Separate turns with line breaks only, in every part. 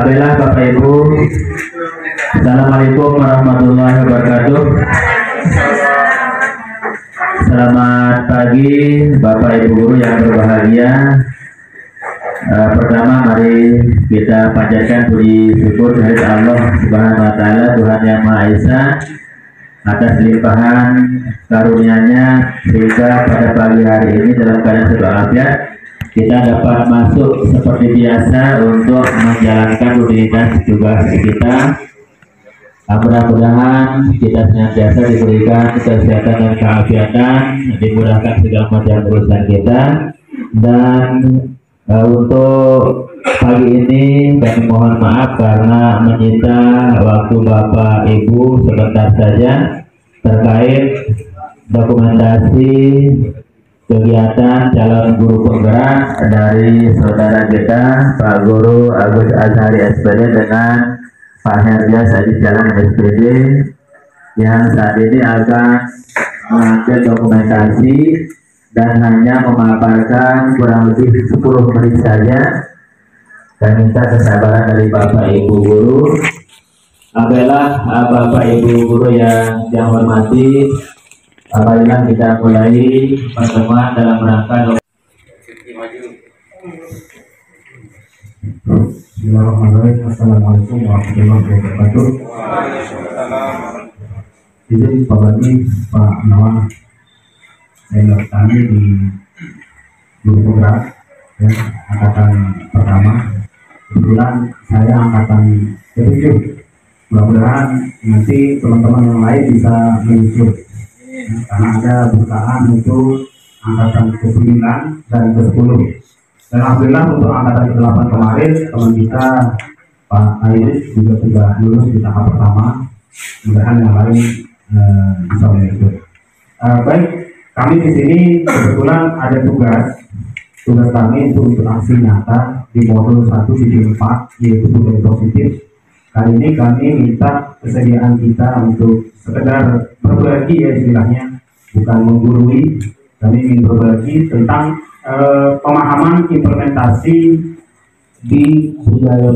Baiklah Bapak Ibu, Assalamualaikum warahmatullahi wabarakatuh. Selamat pagi Bapak Ibu guru yang berbahagia. Pertama mari kita panjatkan puji syukur kehadirat Allah Subhanahu wa taala, Tuhan yang Maha Esa, atas limpahan karunia-Nya sehingga pada pagi hari ini dalam keadaan walafiat kita dapat masuk seperti biasa untuk menjalankan rutinitas tugas kita. Mudah-mudahan kita senantiasa diberikan kesehatan dan keafiatan, dimudahkan segala macam urusan kita. Dan untuk pagi ini kami mohon maaf karena menyita waktu Bapak Ibu sebentar saja terkait dokumentasi kegiatan calon guru penggerak dari saudara kita Pak Guru Agus Azhari SPD dengan Pak Herjas Adi Jalan SPD yang saat ini akan mengambil dokumentasi dan hanya memaparkan kurang lebih 10 menit saja. Saya minta kesabaran dari Bapak Ibu guru. Baiklah Bapak Ibu guru yang saya hormati, marilah kita mulai pertemuan dalam rangka
Bismillahirrahmanirrahim. Assalamualaikum warahmatullahi wabarakatuh. Izin Pak Bani, Pak Nawan, saya kami di guru penggerak ya, angkatan pertama. Kebetulan saya angkatan ke-7. Mudah-mudahan nanti teman-teman yang lain bisa menyusul ya, karena ada bukaan untuk angkatan ke-9 dan ke-10. Dan alhamdulillah untuk angkatan ke-8 kemarin teman kita Pak Airis juga sudah lulus di tahap pertama. Mudah-mudahan yang lain bisa menyusul. Baik, kami di sini kebetulan ada tugas kami untuk aksi nyata di modul 1 sisi 4 yaitu budaya positif. Kali ini kami minta kesediaan kita untuk sekedar berbagi ya istilahnya, bukan menggurui. Kami ingin berbagi tentang pemahaman implementasi di budaya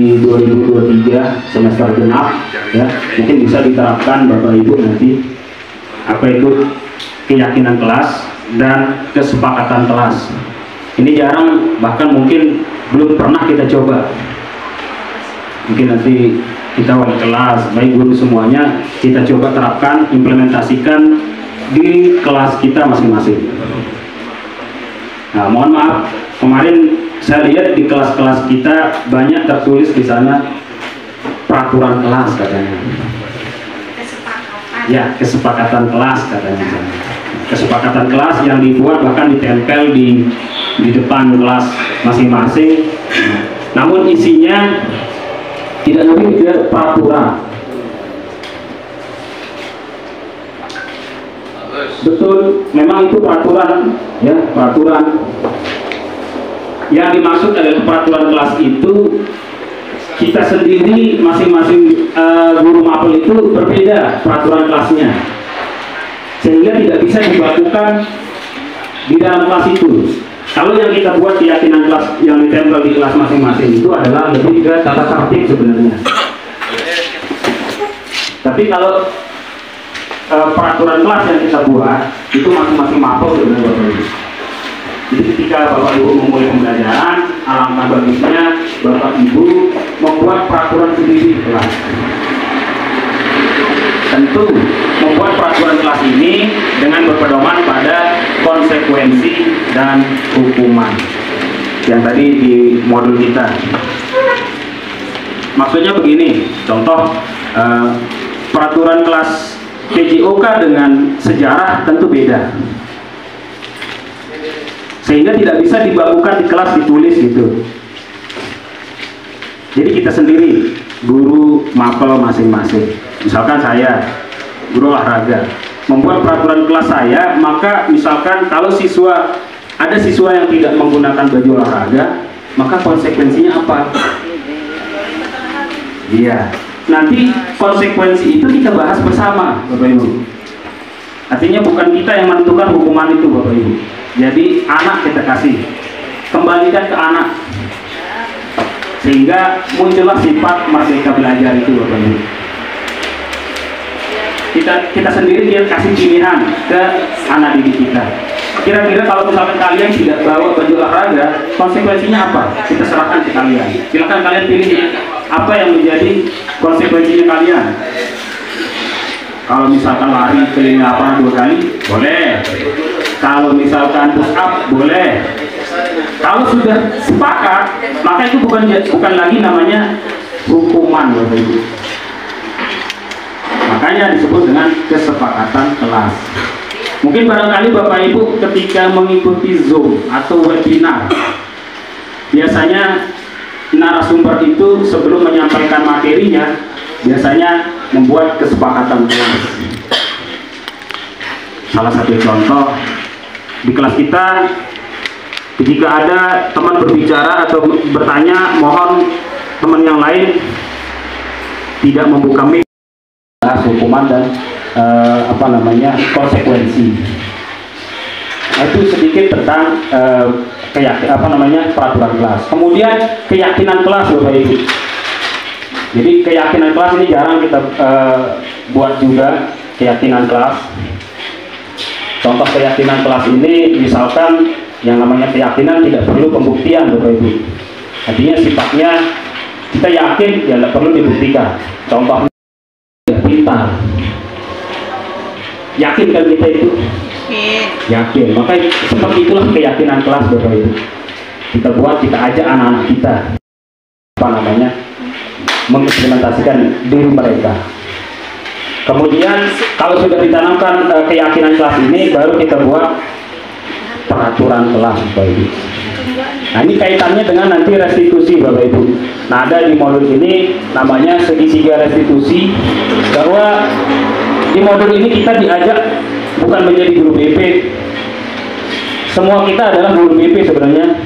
di 2023 semester genap ya, mungkin bisa diterapkan Bapak Ibu nanti apa itu keyakinan kelas dan kesepakatan kelas. Ini jarang, bahkan mungkin belum pernah kita coba. Mungkin nanti kita wali kelas, baik guru semuanya kita coba terapkan, implementasikan di kelas kita masing-masing. Nah, mohon maaf, kemarin saya lihat di kelas-kelas kita banyak tertulis di sana peraturan kelas katanya. Ya, kesepakatan kelas katanya. Kesepakatan kelas yang dibuat bahkan ditempel di depan kelas masing-masing. Namun isinya tidak lebih dari peraturan. Betul, memang itu peraturan, ya, peraturan. Yang dimaksud adalah peraturan kelas itu kita sendiri masing-masing guru mapel itu berbeda peraturan kelasnya, sehingga tidak bisa dibakukan di dalam kelas itu. Kalau yang kita buat keyakinan kelas yang ditempel di kelas masing-masing itu adalah lebih ke tata tertib sebenarnya. Tapi kalau peraturan kelas yang kita buat itu masing-masing mapel sebenarnya Bapak Ibu. Jadi ketika Bapak Ibu memulai pembelajaran, alangkah bagusnya Bapak Ibu membuat peraturan sendiri kelas. Tentu membuat peraturan kelas ini dengan berpedoman pada konsekuensi dan hukuman yang tadi di modul kita. Maksudnya begini, contoh peraturan kelas PJOK dengan sejarah tentu beda, sehingga tidak bisa dibakukan di kelas ditulis gitu. Jadi kita sendiri guru mapel masing-masing, misalkan saya guru olahraga membuat peraturan kelas saya, maka misalkan kalau ada siswa yang tidak menggunakan baju olahraga, maka konsekuensinya apa? Iya, nanti konsekuensi itu kita bahas bersama Bapak Ibu.
Artinya bukan kita yang menentukan hukuman itu Bapak Ibu. Jadi anak kita kasih, kembalikan ke anak, sehingga muncullah sifat merdeka belajar itu Bapak Ibu. Kita sendiri dia kasih pilihan ke anak didik kita. Kira-kira kalau misalkan kalian tidak bawa baju olahraga, konsekuensinya apa? Kita serahkan ke kalian. Silakan kalian pilih apa yang menjadi konsekuensinya kalian. Kalau misalkan lari keliling lapangan 2 kali, boleh. Kalau misalkan push up, boleh. Kalau sudah sepakat, maka itu bukan lagi namanya hukuman, Bapak Ibu. Makanya disebut dengan kesepakatan kelas. Mungkin barangkali Bapak Ibu ketika mengikuti Zoom atau webinar, biasanya narasumber itu sebelum menyampaikan materinya biasanya membuat kesepakatan kelas. Salah satu contoh di kelas kita, jika ada teman berbicara atau bertanya, mohon teman yang lain tidak membuka mic, hukuman dan konsekuensi. Nah, itu sedikit tentang peraturan kelas. Kemudian keyakinan kelas Bapak Ibu. Jadi keyakinan kelas ini jarang kita buat juga keyakinan kelas. Contoh keyakinan kelas ini misalkan yang namanya keyakinan tidak perlu pembuktian Bapak Ibu. Artinya sifatnya kita yakin ya tidak perlu dibuktikan. Contohnya pintar. Yakin kan kita itu? Yakin. Maka seperti itulah keyakinan kelas Bapak Ibu. Kita buat, kita ajak anak-anak kita mengimplementasikan diri mereka. Kemudian kalau sudah ditanamkan keyakinan kelas ini, baru kita buat peraturan kelas Bapak Ibu. Nah, ini kaitannya dengan nanti restitusi Bapak Ibu. Nah, ada di modul ini namanya segitiga restitusi, bahwa di modul ini kita diajak bukan menjadi guru BP. Semua kita adalah guru BP sebenarnya.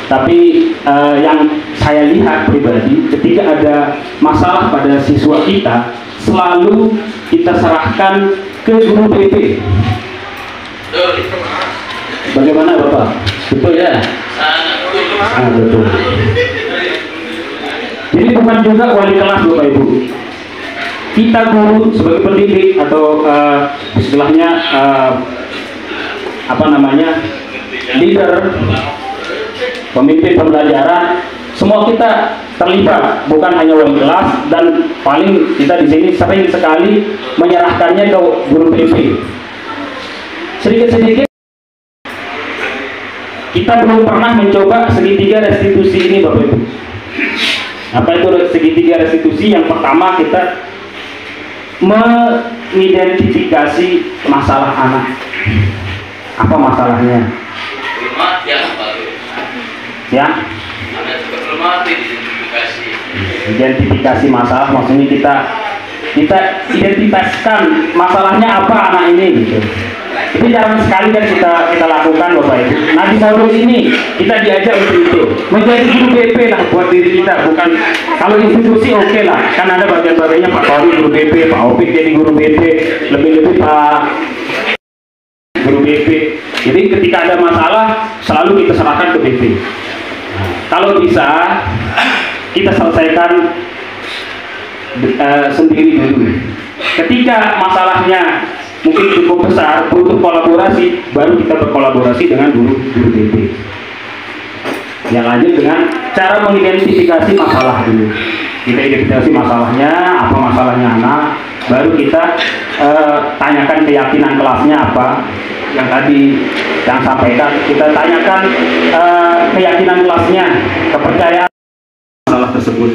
Tapi yang saya lihat pribadi, ketika ada masalah pada siswa kita, selalu kita serahkan ke guru BP. Bagaimana Bapak? Betul ya? Betul. Jadi bukan juga wali kelas Bapak Ibu. Kita guru sebagai pendidik atau istilahnya leader, pemimpin pembelajaran, semua kita terlibat, bukan hanya wali kelas, dan paling kita di sini sering sekali menyerahkannya ke guru BP. Sedikit-sedikit kita belum pernah mencoba segitiga restitusi ini Bapak Ibu. Apa itu segitiga restitusi? Yang pertama, kita mengidentifikasi masalah anak. Apa masalahnya? Ya? Identifikasi masalah, maksudnya kita identitaskan masalahnya apa anak ini gitu. Itu jarang sekali kan kita lakukan Bapak Ibu. Nah, di modul ini kita diajak untuk itu, menjadi guru BP lah buat diri kita. Bukan kalau institusi oke lah, kan ada bagian-bagiannya, Pak Tori guru BP, Pak Opik jadi guru BP, lebih-lebih Pak guru BP. Jadi ketika ada masalah selalu kita serahkan ke BP. Kalau bisa kita selesaikan sendiri dulu. Ketika masalahnya mungkin cukup besar, butuh kolaborasi, baru kita berkolaborasi dengan guru BP. Yang lanjut dengan cara mengidentifikasi masalah dulu. Kita identifikasi masalahnya, apa masalahnya anak, baru kita tanyakan keyakinan kelasnya apa. Yang tadi yang sampaikan, kita tanyakan keyakinan kelasnya, kepercayaan masalah tersebut.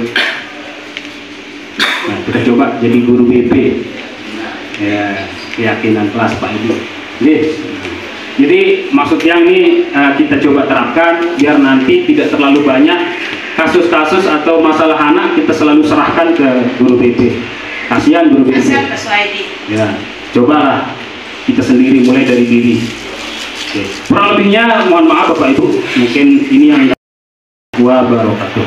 Nah, kita coba jadi guru BP. Ya, keyakinan kelas Pak Ibu. Jadi maksudnya ini kita coba terapkan biar nanti tidak terlalu banyak kasus-kasus atau masalah anak kita selalu serahkan ke guru BP. Kasihan guru BP. Ya, cobalah kita sendiri mulai dari diri. Oke. Kurang lebihnya mohon maaf Bapak Ibu. Mungkin ini yang wabarakatuh.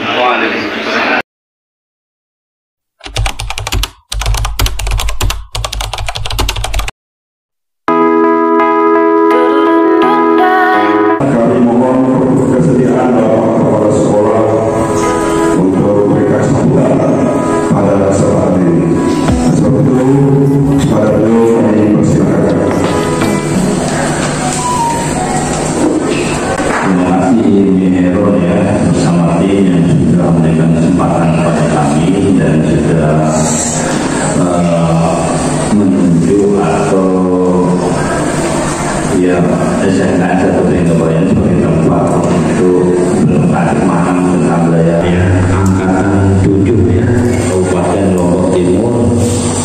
Ya, SMKN Satu Pringgabayan sebagai tempat untuk berlatih manam tentang budaya angkatan 7 ya, Kabupaten Lombok Timur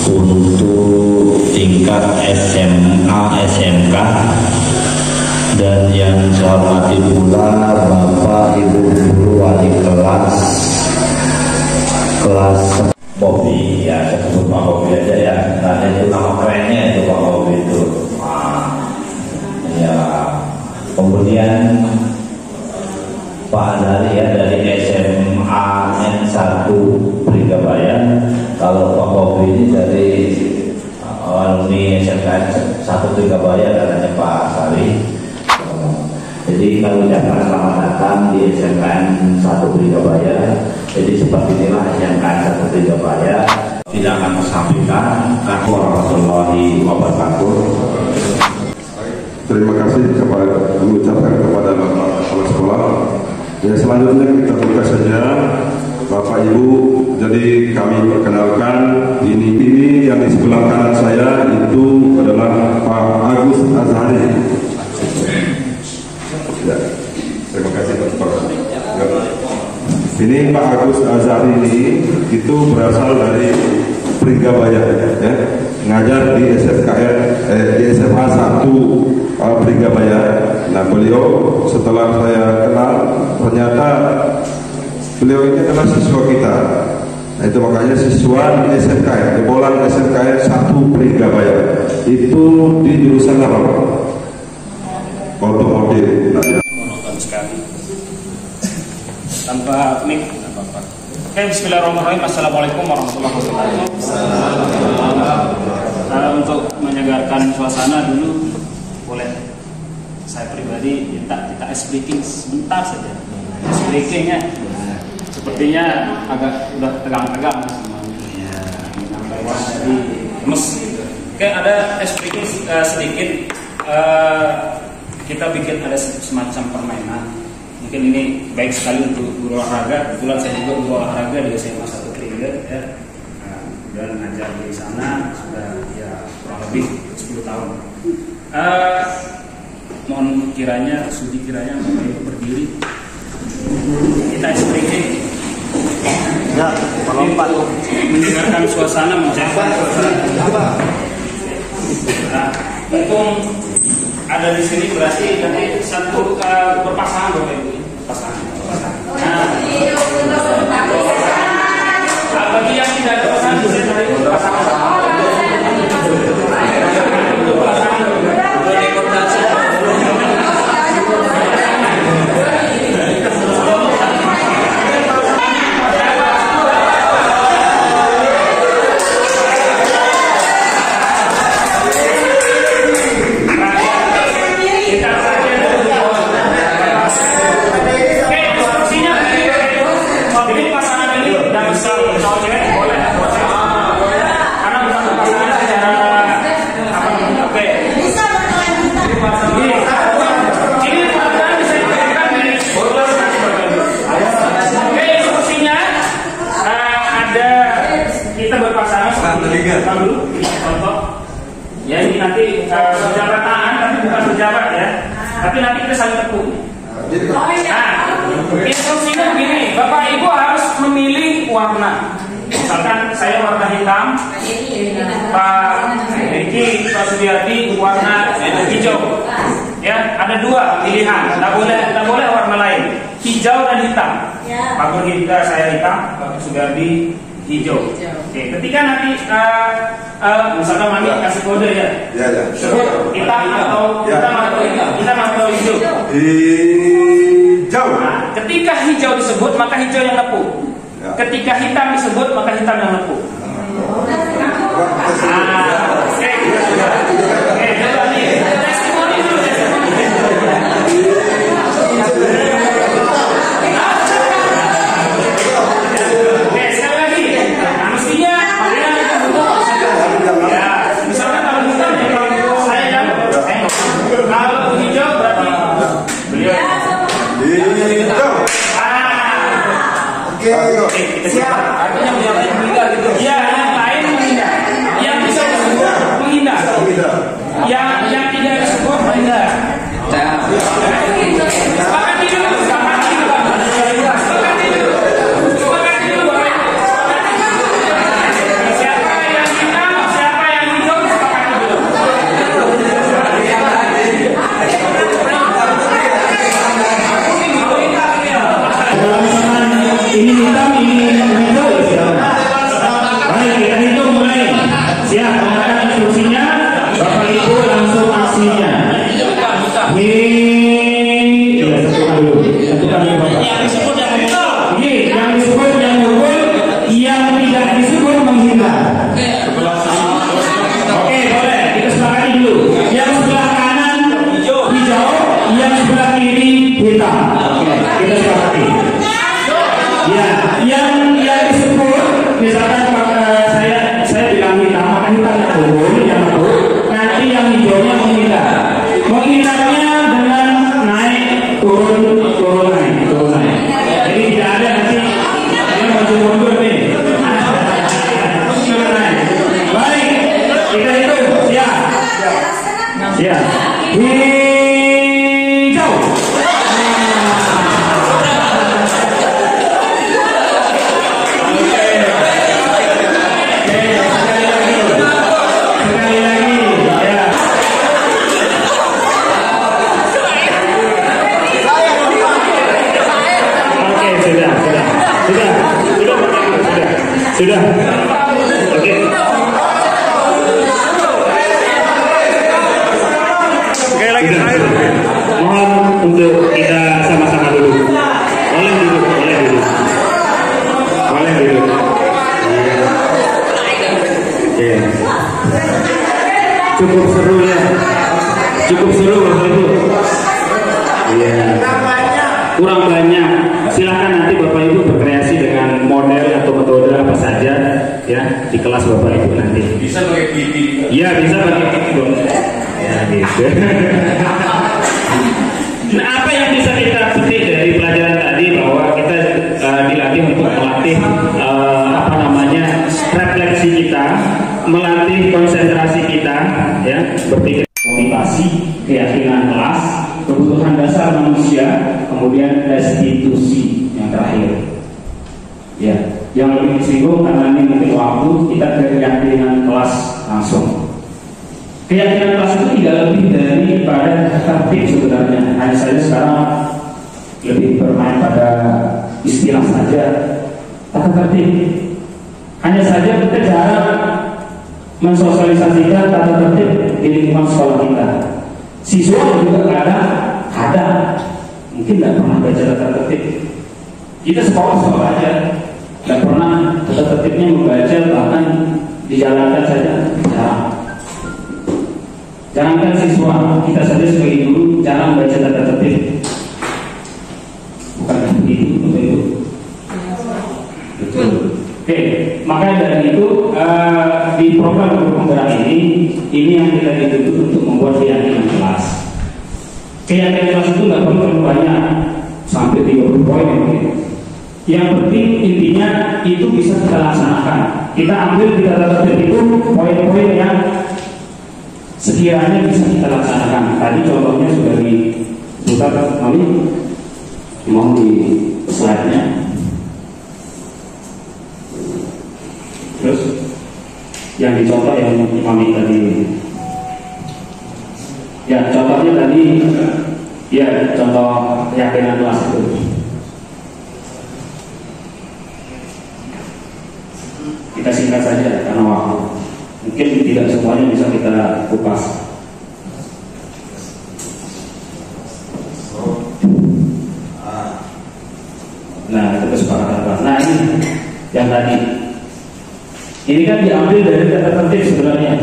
untuk tingkat SMA SMK. Dan yang saya hormati pula Bapak Ibu guru wali kelas Bobby ya, saya sebut Pak Bobby aja ya, karena itu nama kerennya itu Pak Bobby itu. Ya, kemudian Pak Azari ya dari SMA N1 Pringgabayan. Kalau Pak Bobby ini dari alumni SMK 1 Pringgabayan katanya Pak Azari. Jadi kalau ucapkan selamat datang di SMKN 1 Pringgabayan. Jadi seperti inilah SMKN 1 Pringgabayan. Tidak akan kesampaikan. Warahmatullahi wabarakatuh.
Terima kasih mengucapkan kepada Bapak Kepala Sekolah. Ya, selanjutnya kita buka saja Bapak Ibu. Jadi kami perkenalkan ini yang di sebelah kanan saya itu adalah Pak Agus Azhari. Ya, terima kasih Pak. Ini Pak Agus Azhari ini itu berasal dari Pringgabayan ya, ngajar di di SMA 1 Pringgabayan. Nah, beliau setelah saya kenal ternyata beliau ini adalah siswa kita. Nah, itu makanya siswa di SMKN, di Bolang SMKN 1 Pringgabayan. Itu di jurusan apa Pak? Otomotif. Nah, ya.
Monoton sekali. Tanpa mic, apa-apa. Oke, bismillahirrahmanirrahim. Assalamualaikum warahmatullahi wabarakatuh. Untuk menyegarkan suasana dulu, boleh saya pribadi minta kita ice breaking sebentar saja. Ice breakingnya sepertinya agak udah tegang-tegang semuanya. Jadi lemes. Oke, ada ice breaking sedikit. Kita bikin ada semacam permainan. Mungkin ini baik sekali untuk guru olahraga. Kebetulan saya juga guru olahraga di SMA 1 Pringgabayan ya. Dan ngajar di sana sudah ya kurang lebih 10 tahun. Mohon kiranya, sudi kiranya Bapak Ibu berdiri. Kita speaking. Ya, melompat mendengarkan suasana, mencapai suasana. Nah, untung ada di sini berarti nanti satu berpasangan Bapak Ibu. Pasangan. Nah, bagi yang tidak ada pasangan bisa cari pasangan. Ya, ini nanti berjabat tangan, tapi bukan berjabat ya. Tapi nanti kita saling tepuk. Nah, instruksinya begini, Bapak Ibu harus memilih warna. Misalkan saya warna hitam, Pak Riki, Pak Sudiyati warna hijau. Ya, ada dua pilihan. Tidak boleh warna lain. Hijau dan hitam. Pak Gurgita saya hitam, Pak Sudiyati hijau. Oke, ketika nanti misalkan Mami kasih kode ya. Sebut hitam atau hijau.
Hijau.
Nah, ketika hijau disebut maka hijau yang nepuk. Ketika hitam disebut maka hitam yang nepuk. Oke, coba nih. Testimoni dulu, testimoni. Siap. Artinya yang lain menghindar gitu. Ya, yang lain menghindar. Yang bisa disebut menghindar. Yang tidak disebut menghindar. Ini hitam, ini hijau, siapa? Baik, kita hitung mulai. Siap, mengatur instruksinya. Bapak Ibu langsung aksinya. Ini, ya tentukan dulu. Tentukan dulu Bapak. Ini yang disebut yang mukul, yang tidak disebut menghindar. Oke, boleh. Kita sepakati dulu. Yang sebelah kanan hijau, yang sebelah kiri hitam. Oke, kita sepakati. Ya, yang disebut misalkan saya bilang hitam, maka hitamnya turun, yang betul. Nanti yang hijaunya menghindar. Menghindarnya dengan naik, turun, naik. Jadi tidak ada nanti yang maju mundur nih. Turun naik. Baik, kita hitung. Siap. Hijau. Sudah. Oke. Sekali lagi. Mohon untuk kita sama-sama dulu. Boleh duduk. Ya. Cukup seru ya. Bapak Ibu. Iya. Kurang banyak. Silahkan nanti Bapak Ibu berkreasi dengan model atau metode apa saja ya di kelas Bapak Ibu nanti. Bisa pakai TV. Iya, bisa pakai TV. Ya gitu. Nah, apa yang bisa kita petik dari pelajaran tadi bahwa kita dilatih untuk melatih refleksi kita, melatih konsentrasi kita, ya, berpikir, motivasi, keyakinan kelas, kebutuhan dasar manusia, kemudian restitusi yang terakhir. Ya, yang lebih disinggung karena ini mungkin waktu, kita keyakinan kelas langsung. Keyakinan kelas itu tidak lebih daripada tertib sebenarnya. Hanya saja sekarang lebih bermain pada istilah saja. Tata tertib. Hanya saja kita jarang mensosialisasikan tata tertib di lingkungan sekolah kita. Siswa juga kadang ada, mungkin tidak pernah baca tata tertib. Kita sekolah aja, tidak pernah tata tertibnya membaca, bahkan dijalankan saja jarang. Jangankan siswa, kita saja sebagai guru jarang baca tata tertib. Bukan begitu, betul. Betul. Oke, maka dari itu di program guru penggerak ini yang kita dituntut untuk membuat keyakinan kelas. Keyakinan kelas itu nggak perlu terlalu banyak, sampai 30 poin mungkin. Yang penting intinya itu bisa kita laksanakan. Kita ambil di tata tertib itu poin-poin yang sekiranya bisa kita laksanakan. Tadi contohnya sudah dibuka, kami mohon di slide-nya. Terus yang dicontoh yang kami tadi, ya contohnya tadi, ya contoh keyakinan kelas itu. Kita singkat saja karena waktu. Mungkin tidak semuanya bisa kita kupas. Nah, itu kesepakatan. Nah, ini yang tadi. Ini kan diambil dari tata tertib sebenarnya.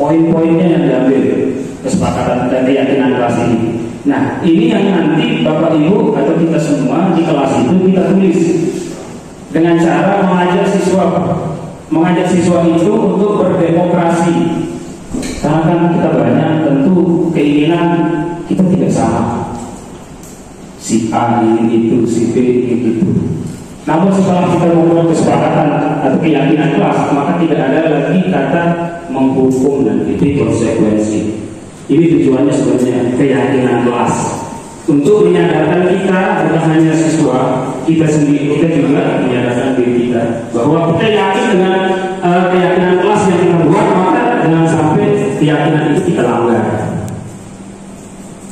Poin-poinnya yang diambil kesepakatan dan keyakinan kelas ini. Nah, ini yang nanti Bapak Ibu atau kita semua di kelas itu kita tulis dengan cara mengajak siswa itu untuk berdemokrasi. Karena kan kita banyak, tentu keinginan kita tidak sama. Si A ingin itu, si B ingin itu. Namun setelah kita membuat kesepakatan atau keyakinan kelas, maka tidak ada lagi kata menghukum dan itu konsekuensi. Ini tujuannya sebenarnya keyakinan kelas untuk menyadarkan kita, bukan hanya siswa, kita sendiri, kita juga menyadarkan diri kita bahwa kita yakin dengan keyakinan kelas yang kita buat, maka jangan sampai keyakinan itu kita langgar.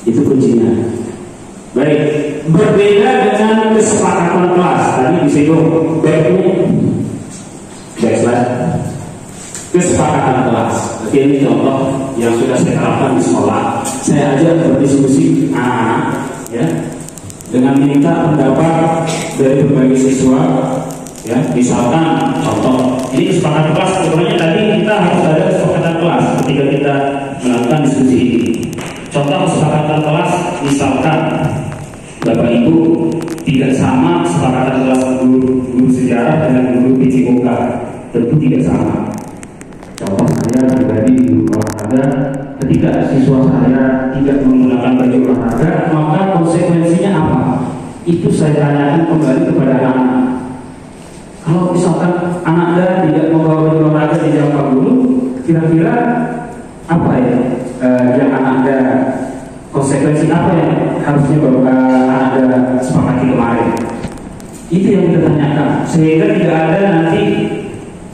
Itu kuncinya. Baik, berbeda dengan kesepakatan kelas. Tadi disinggung backslash kesepakatan kelas. Jadi ini contoh yang sudah saya terapkan di sekolah. Saya ajak berdiskusi anak-anak, ya, dengan minta pendapat dari berbagai siswa. Ya, misalkan contoh, ini kesepakatan kelas. Sebenarnya tadi kita harus ada kesepakatan kelas ketika kita melakukan diskusi ini. Contoh kesepakatan kelas, misalkan Bapak Ibu tidak sama kesepakatan kelas guru sejarah dengan guru PCOK, tentu tidak sama. Contoh saya pribadi di olahraga, ketika siswa saya tidak menggunakan baju olahraga, maka konsekuensinya apa? Itu saya tanyakan kembali kepada anak. Kalau misalkan anak Anda tidak membawa baju olahraga di jam 4 guru, kira-kira apa ya yang anak Anda, konsekuensi apa yang harusnya anak Anda sepakati kemarin? Itu yang kita tanyakan, sehingga tidak ada nanti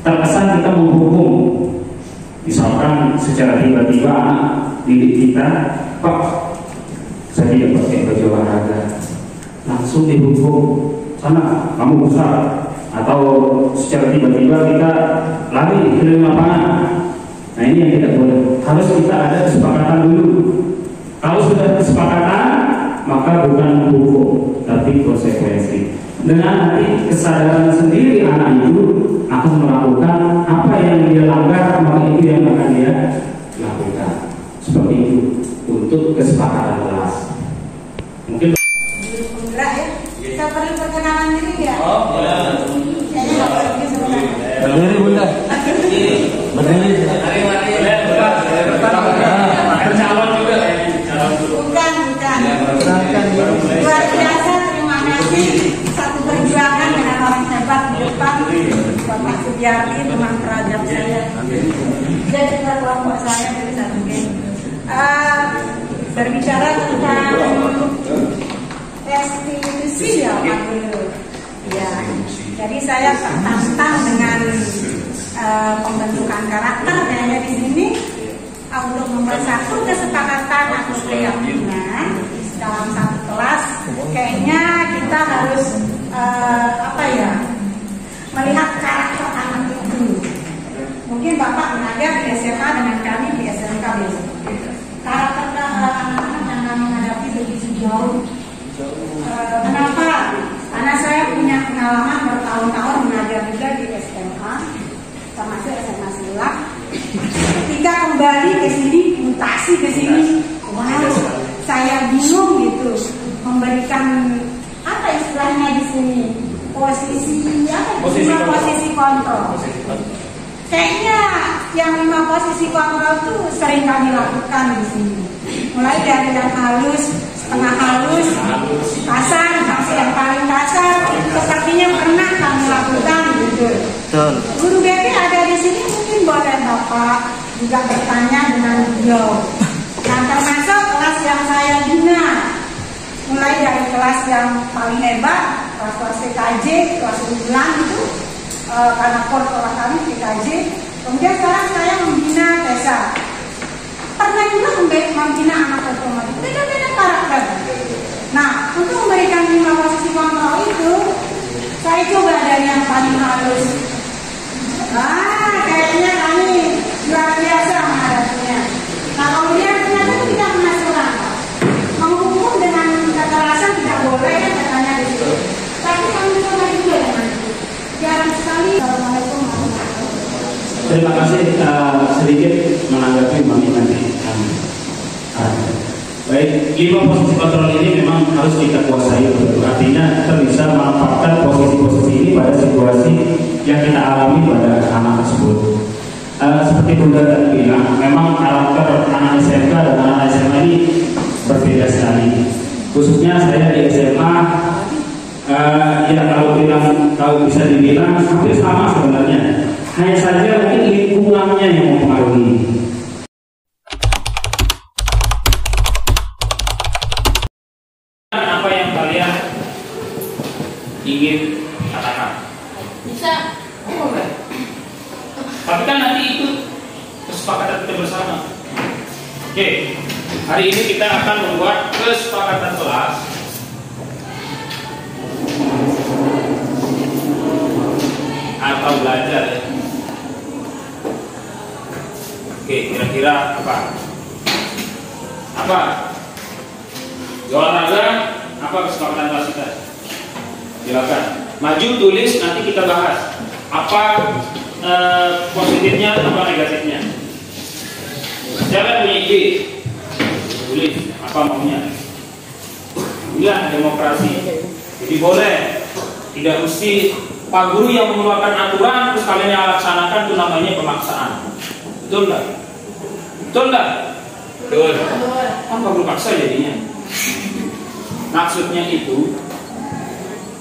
terkesan kita menghukum. Misalkan secara tiba-tiba anak didik kita, Pak, saya tidak pakai baju olahraga, langsung dihukum, sana kamu besar. Atau secara tiba-tiba kita lari ke lapangan. Nah, ini yang tidak boleh. Harus kita ada kesepakatan dulu. Kalau sudah kesepakatan, maka bukan hukum, tapi konsekuensi. Dengan nanti kesadaran sendiri anak itu akan melakukan apa yang dia langgar, maka itu yang akan dia lakukan. Seperti itu untuk kesepakatan kelas. Mungkin
enggak ya? Kita perlu perkenalan diri ya?
Oh, boleh.
Kayaknya nggak perlu sebenarnya.
Berdiri Bunda. Berdiri.
calon juga.
Bukan. Luar biasa, terima kasih. Satu perjuangan dengan orang hebat di depan, Bapak Sugiarti, teman kerajaan saya. Dan juga kelompok saya dari satu geng. Berbicara tentang restitusi ya Pak Guru. Ya, jadi saya tertantang dengan pembentukan karakter kayaknya di sini untuk membuat satu kesepakatan atau keyakinan dalam satu kelas. Kayaknya kita harus melihat karakter anak itu. Mungkin Bapak mengajar di SMA dengan kami di SMK besok. Karakter anak-anak yang menghadapi begitu jauh. Kenapa? Karena saya punya pengalaman bertahun-tahun mengajar juga di SMA, termasuk SMA Silat. Ketika kembali ke sini, mutasi ke sini, wow, saya bingung gitu, memberikan apa istilahnya di sini, posisi kontrol. Kayaknya yang 5 posisi kontrol itu sering kami lakukan di sini. Mulai dari yang halus, setengah halus, kasar, sampai yang paling kasar, sepertinya pernah kami lakukan gitu. Guru BP ada di sini, mungkin boleh Bapak juga bertanya dengan beliau. Nah, termasuk kelas yang saya bina, mulai dari kelas yang paling hebat, kelas TKJ, kelas unggulan itu, karena sekolah kami TKJ. Kemudian sekarang saya membina TESA. Pernah juga membina anak otomatis, beda-beda karakter. Nah, untuk memberikan 5 posisi kontrol itu, saya coba dari yang paling halus. Kayaknya kami luar biasa menghadapinya. Nah, kemudian ternyata tidak pernah curang. Menghukum dengan kekerasan tidak boleh kan katanya di situ. Tapi kami coba juga dengan itu. Jarang sekali. Assalamualaikum warahmatullahi wabarakatuh.
Terima kasih, sedikit menanggapi Mami nanti. Baik, 5 posisi kontrol ini memang harus kita kuasai. Artinya kita bisa memanfaatkan posisi-posisi ini pada situasi yang kita alami pada anak tersebut. Seperti Bunda tadi bilang, memang karakter anak SMK dan anak SMA ini berbeda sekali. Khususnya saya di SMA, kalau bisa dibilang hampir sama sebenarnya. Hanya saja mungkin lingkungannya yang mempengaruhi. ingin katakan?
Bisa.
Tapi kan nanti itu kesepakatan kita bersama. Oke, hari ini kita akan membuat kesepakatan kelas atau belajar ya. Oke, kira-kira apa? Apa? Di olahraga, apa kesepakatan kelas kita? Silakan. Maju, tulis, nanti kita bahas. Apa positifnya, apa negatifnya? Siapa punya ide? Tulis, apa maunya? Inilah demokrasi. Jadi boleh, tidak mesti Pak Guru yang mengeluarkan aturan terus kalian yang laksanakan, itu namanya pemaksaan. Betul nggak? Betul nggak? Betul. Kan Pak Guru paksa jadinya. Maksudnya itu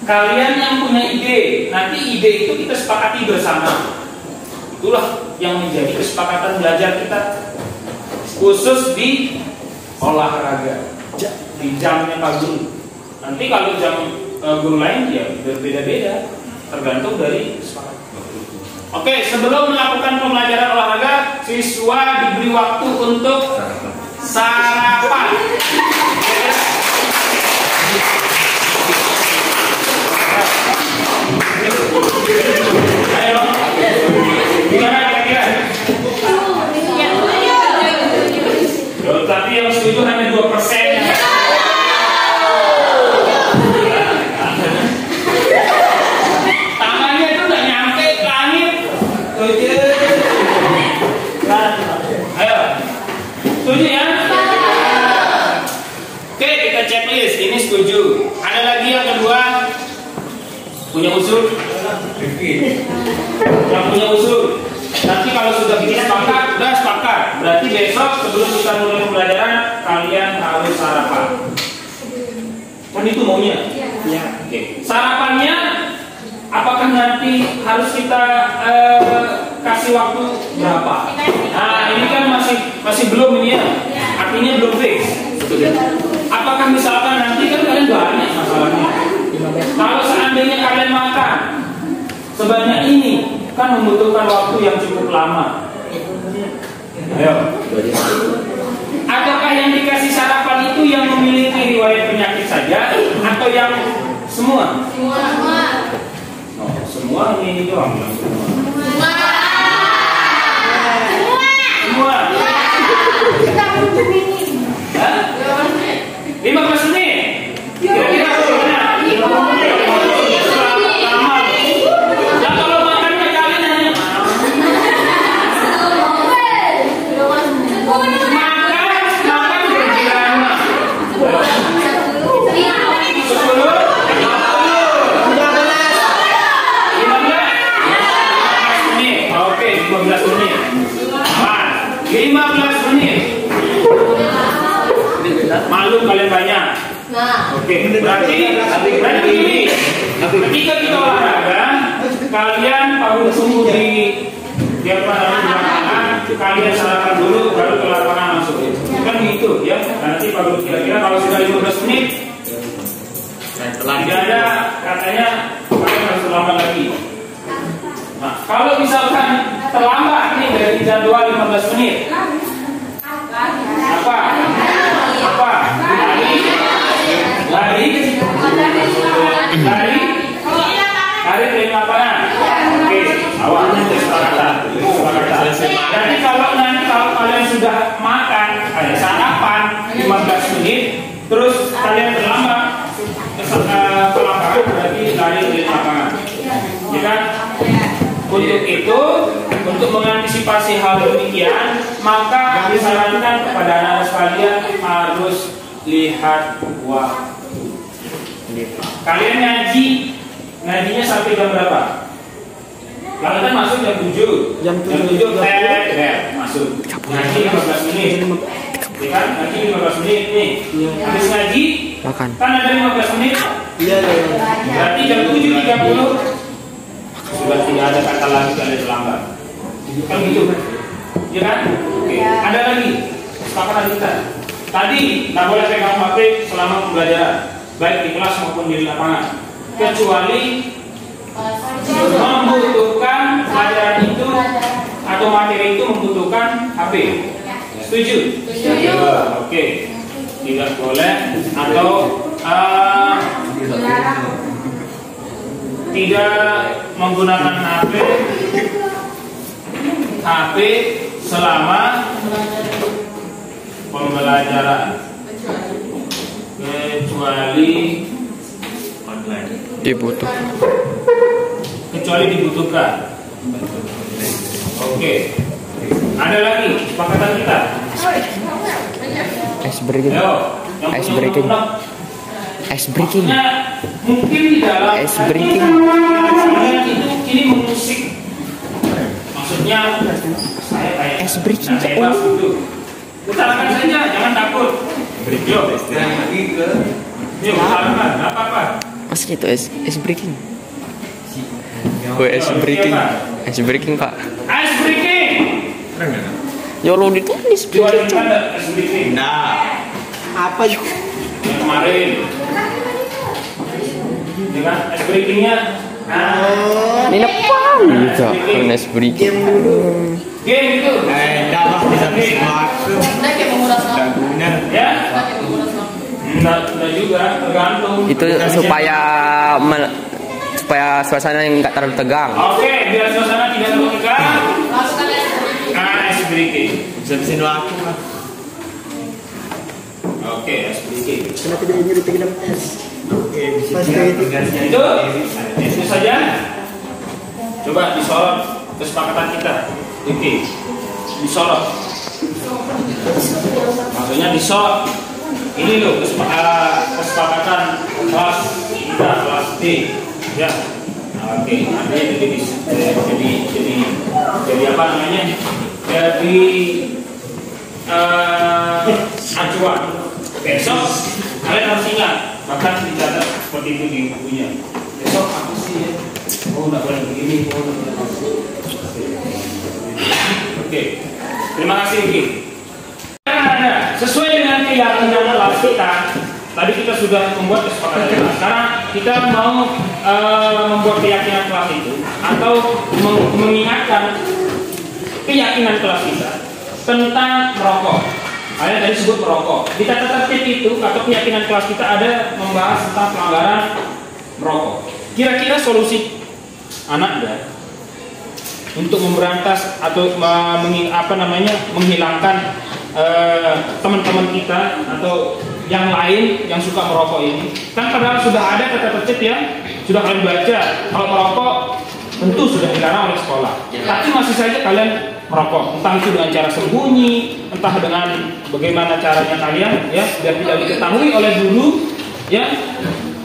kalian yang punya ide, nanti ide itu kita sepakati bersama. Itulah yang menjadi kesepakatan belajar kita, khusus di olahraga, di jamnya Pak Guru. Nanti kalau jam guru lain ya berbeda-beda, tergantung dari kesepakatan. Oke, sebelum melakukan pembelajaran olahraga, siswa diberi waktu untuk sarapan. Ayo, gimana kira-kira? Tapi yang setuju hanya 2%. Tangannya itu udah nyampe ke langit. Ayo, setuju ya? Oke, kita checklist. Ini setuju. Ada lagi yang kedua? Punya usul? Yang punya usul. Nanti kalau sudah bikin sepakat, udah sepakat. Berarti besok sebelum kita mulai pembelajaran, kalian harus sarapan. Kan itu maunya? Ya. Oke. Sarapannya, apakah nanti harus kita kasih waktu berapa? Nah, ini kan masih belum ini ya. Artinya belum fix. Apakah misalkan nanti kan kalian banyak masalahnya. Kalau seandainya kalian makan sebanyak ini, kan membutuhkan waktu yang cukup lama. Ayo. Adakah yang dikasih sarapan itu yang memiliki riwayat penyakit saja atau yang semua?
Semua.
Oh, semua ini doang yang semua. Semua.
Kita butuh ini.
Hah? 15 menit. Kira-kira bagaimana? Nah, kalau makannya kalian hanya makan bergilana. 15 menit. 15 menit. Malu kalian banyak. Oke, berarti ini ketika kita olahraga, kalian perlu tunggu di lapangan, kalian sarapan dulu, baru ke lapangan masuk. Kan gitu ya. Nanti Pak kira-kira kalau sudah 15 menit, tidak ada katanya kalian harus terlambat lagi. Nah, kalau misalkan terlambat nih dari jadwal 15 menit, apa? Lari dari lapangan. Oke, awalnya kesepakatan. Jadi kalau kalian sudah makan, sarapan 15 menit, terus kalian terlambat ke lapangan, berarti lari dari lapangan. Ya kan? Untuk itu, untuk mengantisipasi hal demikian, maka disarankan kepada anak-anak sekalian harus lihat waktu. Kalian ngajinya sampai jam berapa? Kalau kan masuk jam 7. Jam 7 masuk. Ngaji 15 menit. Ya kan? Ngaji 15 menit nih. Habis ngaji kan ada 15 menit. Iya. Berarti jam 7.30 sudah tidak ada kata lagi kalian terlambat. Kan gitu. Ya kan? Oke. Ada lagi kesepakatan kita. Tadi nggak boleh pegang HP selama pembelajaran, baik di kelas maupun di lapangan. kecuali membutuhkan pelajaran itu atau materi itu membutuhkan HP. Setuju?
Setuju.
Oke. Tidak boleh atau tidak menggunakan HP selama pembelajaran kecuali dibutuhkan. Oke. Ada lagi kesepakatan kita.
Ice breaking.
Ayo, yang
Ice
punya
breaking.
undang-undang.
Ice breaking.
Maksudnya, mungkin di dalam
Ice breaking.
itu ini mengusik. Maksudnya saya kayak
Ice breaking.
nah, bebas gitu. Utarakan saja, jangan takut. Yuk, utarakan, nggak apa-apa.
Maksudnya itu ice breaking. Ice breaking. Ice breaking, Pak.
Ice breaking.
Ya lo ditulis.
Jualin ada ice breaking.
Nah, apa yuk?
Yang kemarin. Dengan ice breakingnya. Nah,
Ini apa? Bisa. Ice breaking.
game itu.
Enggak lah, bisa waktu.
Nah, kayak menguras waktu.
Dan guna.
Ya.
Nah, kayak menguras waktu.
Enggak juga, tergantung.
Itu supaya suasana yang nggak terlalu tegang.
Oke, biar suasana tidak terlalu tegang.
Langsung kalian
Ice breaking.
Bisa bikin waktu lah.
Oke, ice breaking.
Kenapa dia nyuruh pegang tes? Oke, bisa.
Itu saja. Coba disorot kesepakatan kita. Oke, disorot. Maksudnya disorot. Ini loh kesepakatan kelas kita, kelas D. Ya. Oke, artinya jadi apa namanya? Jadi acuan. Besok kalian harus ingat, bahkan dicatat seperti itu di bukunya. Besok apa sih ya? Oh, nggak boleh begini. Oh, nggak boleh. Oke, terima kasih Vicky. Sesuai dengan keyakinan kelas kita, tadi kita sudah membuat kesepakatan kelas. Sekarang kita mau membuat keyakinan kelas itu atau mengingatkan keyakinan kelas kita tentang merokok. Kalian tadi sebut merokok. Di tata tertib itu atau keyakinan kelas kita ada membahas tentang pelanggaran merokok. Kira-kira solusi anak ada untuk memberantas atau menghilangkan teman-teman kita atau yang lain yang suka merokok ini. Kan padahal sudah ada tata tertib ya, sudah kalian baca kalau merokok tentu sudah dilarang oleh sekolah. Tapi masih saja kalian merokok, entah itu dengan cara sembunyi, entah dengan bagaimana caranya kalian ya biar tidak diketahui oleh guru ya.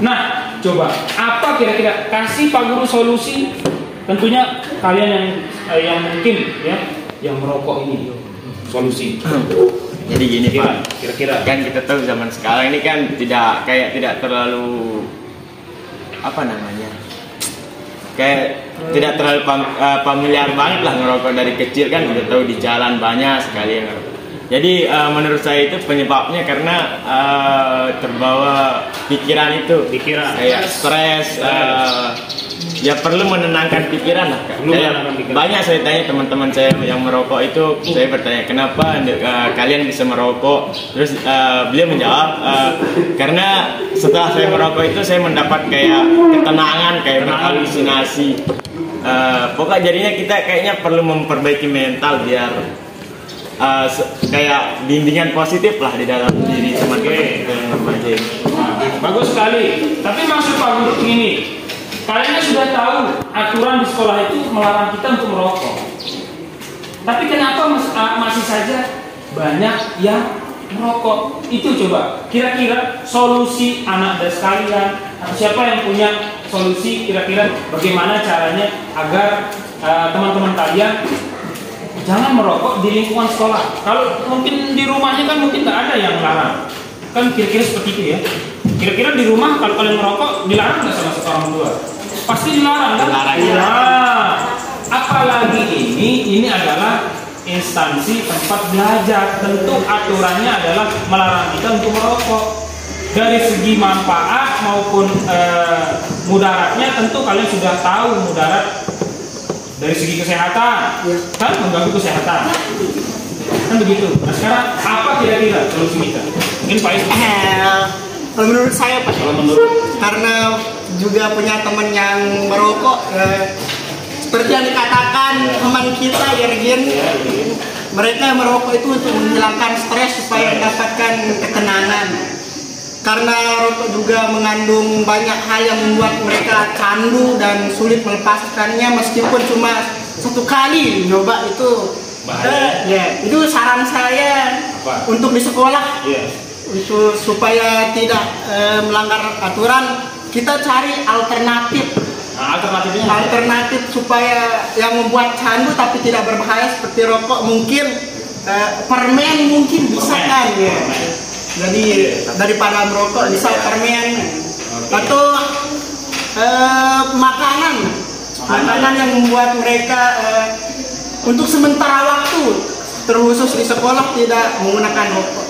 Nah, coba apa kira-kira kasih Pak Guru solusi? Tentunya kalian yang mungkin ya yang merokok ini solusi.
Jadi gini Pak,
kira-kira
kan kita tahu zaman sekarang ini kan tidak terlalu apa namanya, kayak tidak terlalu familiar banget lah ngerokok dari kecil kan, kita tahu di jalan banyak sekali yang ngerokok. Jadi menurut saya itu penyebabnya karena terbawa pikiran itu, kayak stres. Ya perlu menenangkan pikiran lah Kak. Banyak saya tanya teman-teman saya yang merokok itu, saya bertanya kenapa kalian bisa merokok. Terus beliau menjawab karena setelah saya merokok itu saya mendapat kayak ketenangan, kayak berhalusinasi. Pokoknya jadinya kita kayaknya perlu memperbaiki mental biar kayak bimbingan positif lah di dalam diri sebagai remaja.
Bagus sekali. Tapi maksud Pak Guru ini, kalian sudah tahu aturan di sekolah itu melarang kita untuk merokok. Tapi kenapa masih saja banyak yang merokok? Itu coba kira-kira solusi anak dan sekalian atau siapa yang punya solusi kira-kira bagaimana caranya agar teman-teman kalian jangan merokok di lingkungan sekolah. Kalau mungkin di rumahnya kan mungkin nggak ada yang larang. Kan kira-kira seperti itu ya. Kira-kira di rumah kalau kalian merokok dilarang nggak sama orang tua? Pasti dilarang kan?
Dilarang.
Nah, apalagi ini adalah instansi tempat belajar. Tentu aturannya adalah melarang kita untuk merokok. dari segi manfaat maupun mudaratnya tentu kalian sudah tahu mudarat dari segi kesehatan, kan mengganggu kesehatan, kan begitu. Nah sekarang apa kira-kira solusi kita? Mungkin Pak Is.
Kalau menurut saya Pak, karena juga punya teman yang merokok, seperti yang dikatakan teman kita Yergin, mereka merokok itu untuk menghilangkan stres supaya mendapatkan ketenangan. Karena rokok juga mengandung banyak hal yang membuat mereka candu dan sulit melepaskannya meskipun cuma satu kali nyoba itu. Itu saran saya untuk di sekolah, untuk supaya tidak melanggar aturan, kita cari alternatif. Alternatif supaya yang membuat candu tapi tidak berbahaya seperti rokok, mungkin permen mungkin bisa kan ya. Jadi daripada merokok bisa permen atau makanan yang membuat mereka untuk sementara waktu terkhusus di sekolah tidak menggunakan rokok.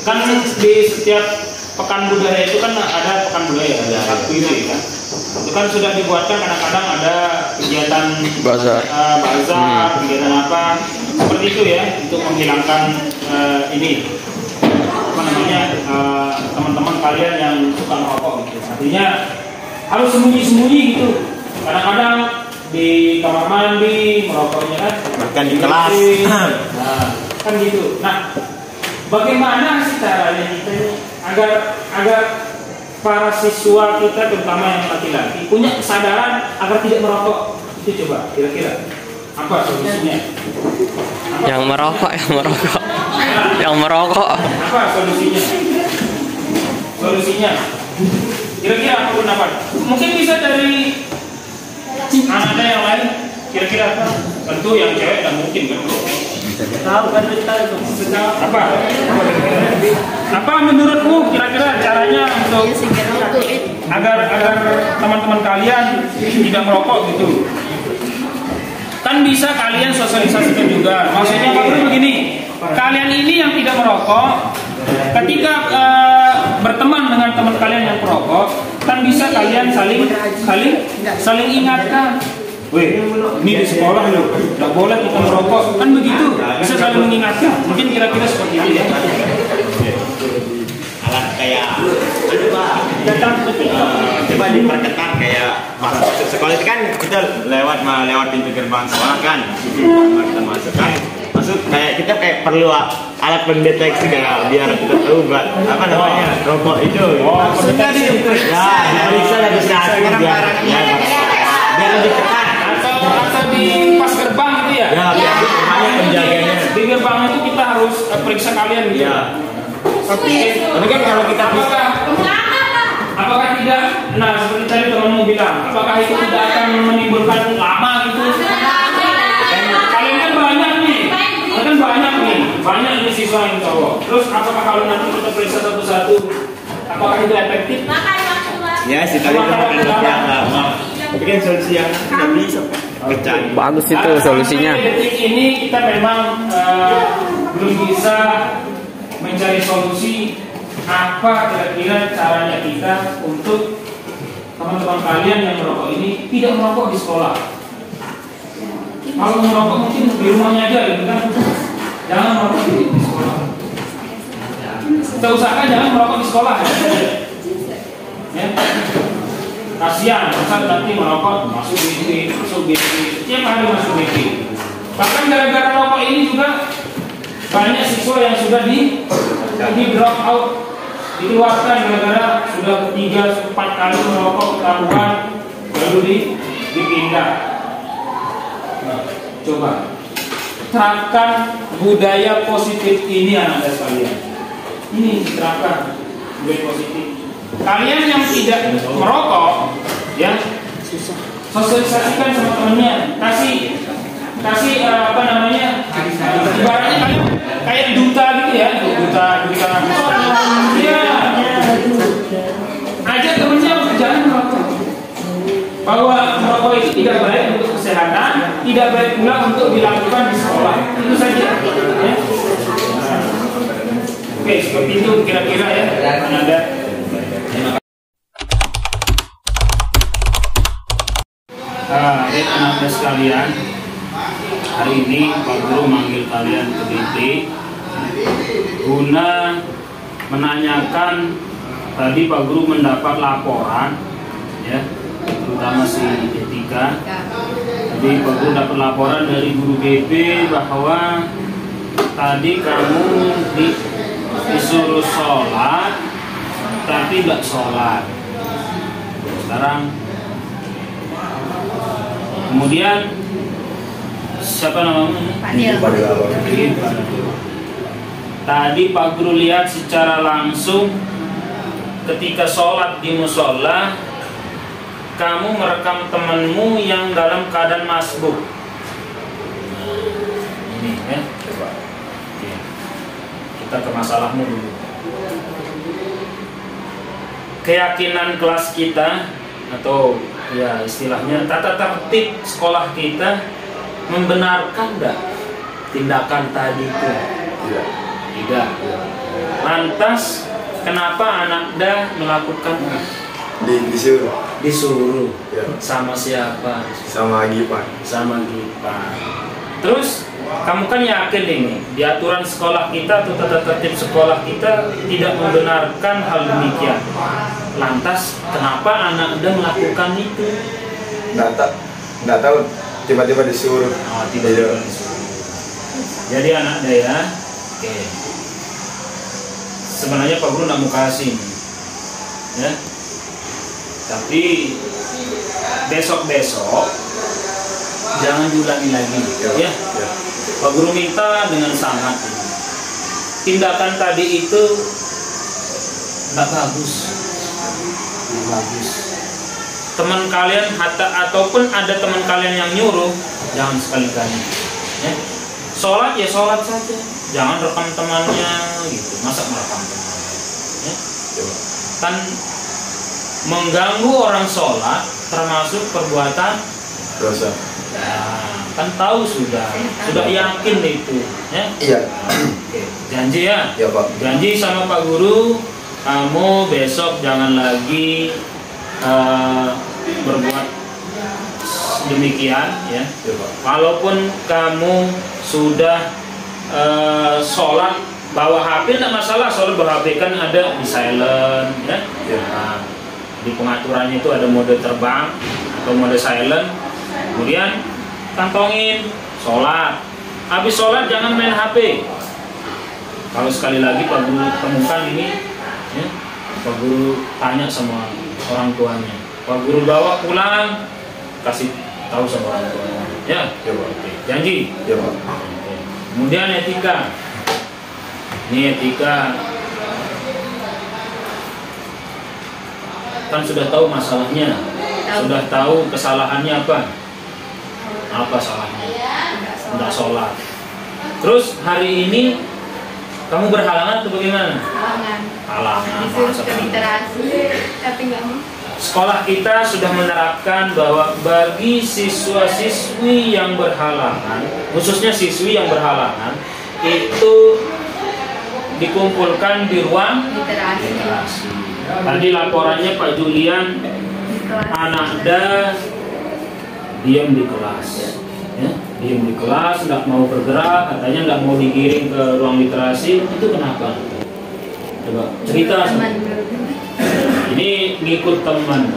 Kan di setiap pekan budaya itu kan ada pekan budaya, ada Sabtu itu kan. Itu kan sudah dibuatkan kadang-kadang ada kegiatan bazar, kegiatan apa seperti itu ya, untuk menghilangkan ini apa namanya, teman-teman kalian yang suka merokok gitu. Artinya harus sembunyi-sembunyi gitu. Kadang-kadang di kamar mandi merokoknya kan,
bahkan di kelas.
Nah, kan gitu. Nah, bagaimana sih caranya kita ini agar para siswa kita terutama yang laki-laki punya kesadaran agar tidak merokok? Itu coba kira-kira apa solusinya?
Yang merokok. Yang merokok.
Apa solusinya? Kira-kira apa pendapat? Mungkin bisa dari anak yang lain. Kira-kira apa? Tentu yang cewek tidak mungkin kan? Tahu kan kita itu. Apa menurutmu kira-kira caranya untuk agar teman-teman kalian tidak merokok gitu? Kan bisa kalian sosialisasikan juga. Maksudnya Pak Bro begini, kalian ini yang tidak merokok, ketika berteman dengan teman kalian yang perokok, kan bisa kalian saling ingatkan. Weh, ini di sekolah loh, nggak boleh kita merokok, kan begitu? Bisa saling mengingatkan. Mungkin kira-kira seperti itu ya.
Alat kayak coba diperketat kayak masuk sekolah itu kan kita lewat pintu gerbang sekolah kan, kita masuk kan, kayak kita perlu alat pendeteksi kayak biar kita tahu apa namanya rokok itu. Maksudnya diperiksa biar lebih ketat.
Atau di pas gerbang gitu ya?
Ya, penjaganya.
Di gerbang itu kita harus periksa kalian gitu.
Ya. Tapi kan kalau kita
apakah tidak? Nah, seperti tadi temanmu bilang, apakah itu tidak akan menimbulkan lama gitu? Kalian kan banyak nih siswa yang cowok. Terus apakah kalau nanti kita periksa satu-satu, apakah itu efektif?
Ya, sih tadi itu lama. Tapi kan solusi yang tidak bisa pecah.
Bagus itu solusinya.
Detik ini kita memang belum bisa mencari solusi apa kira-kira caranya kita untuk teman-teman kalian yang merokok ini tidak merokok di sekolah. Kalau merokok mungkin di rumahnya aja gitu kan. Jangan merokok di sekolah. Kita usahakan jangan merokok di sekolah ya. Kasihan, masa nanti merokok masuk BD, setiap hari masuk BD. Bahkan gara-gara rokok ini juga banyak siswa yang sudah di drop out, dikeluarkan gara-gara sudah 3-4 kali merokok ketahuan lalu dipindah. Nah, coba terapkan budaya positif ini anak-anak sekalian. Ini diterapkan budaya positif. Kalian yang tidak merokok, ya, sosialisasikan sama temennya, kasih apa namanya, ibaratnya kalian kayak duta gitu ya, duta, ya, ajak temennya jangan merokok, bahwa merokok itu tidak baik untuk kesehatan, tidak baik pula untuk dilakukan di sekolah, itu saja. Ya. Oke, seperti itu kira-kira ya. Ada. Anak-anak sekalian, hari ini Pak Guru manggil kalian ke DT guna menanyakan. Tadi Pak Guru mendapat laporan, ya, terutama si etika. Tadi Pak Guru dapat laporan dari guru BP bahwa tadi kamu disuruh sholat, tapi nggak sholat. Sekarang, kemudian siapa namanya? Fadil. Tadi Pak Guru lihat secara langsung ketika sholat di musola, kamu merekam temanmu yang dalam keadaan masbuk. Ini ya. Coba. Kita ke masalahmu dulu. Keyakinan kelas kita atau ya istilahnya tata tertib sekolah kita membenarkan enggak tindakan tadi itu? Tidak. Lantas kenapa anak dah melakukan disuruh
ya.
Sama siapa?
Sama Gipan.
Terus kamu kan yakin ini di aturan sekolah kita atau tata tertib sekolah kita tidak membenarkan hal demikian. Lantas kenapa anak dah melakukan itu?
Nggak tahu. Tiba-tiba disuruh.
Oh, tiba-tiba disuruh. Jadi anak dah ya. Oke. Sebenarnya Pak Guru nggak mau kasih, ya. Tapi besok jangan diulangi lagi, ya. Pak Guru minta dengan sangat. Tindakan tadi itu nggak bagus. Teman kalian ataupun ada teman kalian yang nyuruh, jangan sekali-kali. Ya. Sholat ya sholat saja. Jangan rekam temannya gitu. Masa merekam temannya? Ya? Kan mengganggu orang sholat termasuk perbuatan
dosa.
Nah, kan tahu sudah yakin itu, ya?
Iya.
Oke. Janji ya?
Ya Pak.
Janji sama Pak Guru, kamu besok jangan lagi berbuat demikian, ya?
Ya Pak.
Walaupun kamu sudah sholat bawa HP tidak masalah, sholat bawa HP kan ada di silent, ya. Nah, di pengaturannya itu ada mode terbang atau mode silent. Kemudian kantongin sholat. Habis sholat jangan main HP. Kalau sekali lagi Pak Guru temukan ini, ya, Pak Guru tanya sama orang tuanya. Pak Guru bawa pulang, kasih tahu sama orang tuanya. Ya,
Pak.
Janji.
Ya Pak.
Kemudian etika. Ini etika. Kan sudah tahu masalahnya, sudah tahu kesalahannya apa? Apa salahnya? Tidak sholat. Terus hari ini kamu berhalangan atau bagaimana? Halangan.
Disuruh ke literasi, tapi nggak mau.
Sekolah kita sudah menerapkan bahwa bagi siswa-siswi yang berhalangan, khususnya siswi yang berhalangan, itu dikumpulkan di ruang literasi. Tadi laporannya Pak Julian, Anakda diam di kelas, ya, diam di kelas, nggak mau bergerak, katanya nggak mau digiring ke ruang literasi. Itu kenapa? Coba cerita. Ini ngikut teman.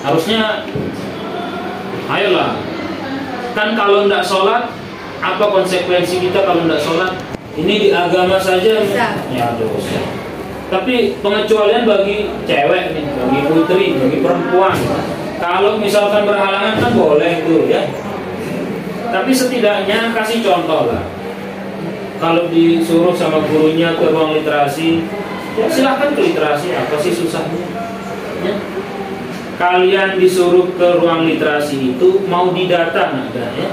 Harusnya, ayolah. Kan kalau nggak sholat, apa konsekuensi kita kalau nggak sholat? Ini di agama saja, ya dosa. Tapi pengecualian bagi cewek nih, bagi putri, bagi perempuan. Kalau misalkan berhalangan kan boleh tuh, ya. Tapi setidaknya kasih contoh lah. Kalau disuruh sama gurunya ke ruang literasi, ya silahkan ke literasi, apa sih susahnya? Ya. Kalian disuruh ke ruang literasi itu mau didata nggak ada, ya?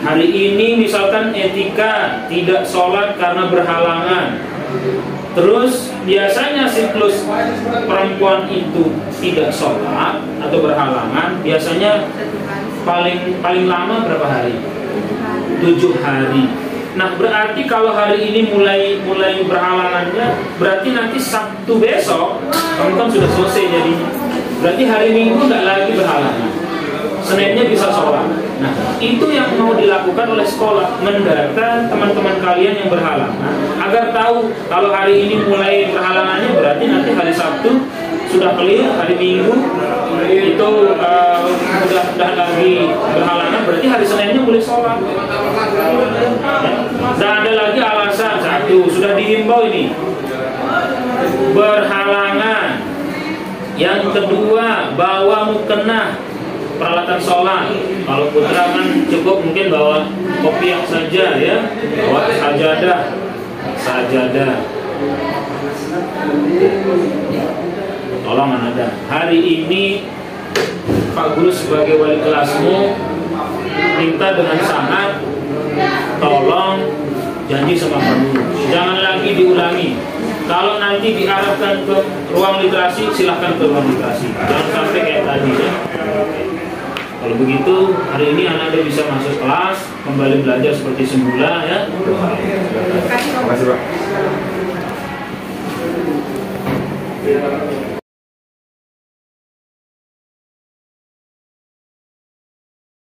Hari ini misalkan etika tidak sholat karena berhalangan. Terus biasanya siklus perempuan itu tidak sholat atau berhalangan, biasanya paling lama berapa hari? 7 hari. Nah, berarti kalau hari ini mulai berhalangannya, berarti nanti Sabtu besok kamu kan sudah selesai jadinya. Berarti hari Minggu nggak lagi berhalangan. Seninnya bisa sholat. Nah, itu yang mau dilakukan oleh sekolah, mendata teman-teman kalian yang berhalangan agar tahu kalau hari ini mulai berhalangannya, berarti nanti hari Sabtu sudah clear, hari Minggu itu udah lagi berhalangan, berarti hari Seninnya boleh sholat. Dan ada lagi alasan, satu sudah dihimbau ini berhalangan, yang kedua bawa mukena peralatan sholat. Kalau putra kan cukup mungkin bawa kopiah saja ya, bawa sajadah. Tolong Anda, hari ini Pak Guru sebagai wali kelasmu minta dengan sangat, tolong janji sama Pak Guru, jangan lagi diulangi. Kalau nanti diarahkan ke ruang literasi, silahkan ke ruang literasi, jangan sampai kayak tadi ya. Kalau begitu, hari ini anak Anda bisa masuk kelas, kembali belajar seperti semula ya. Terima kasih Pak.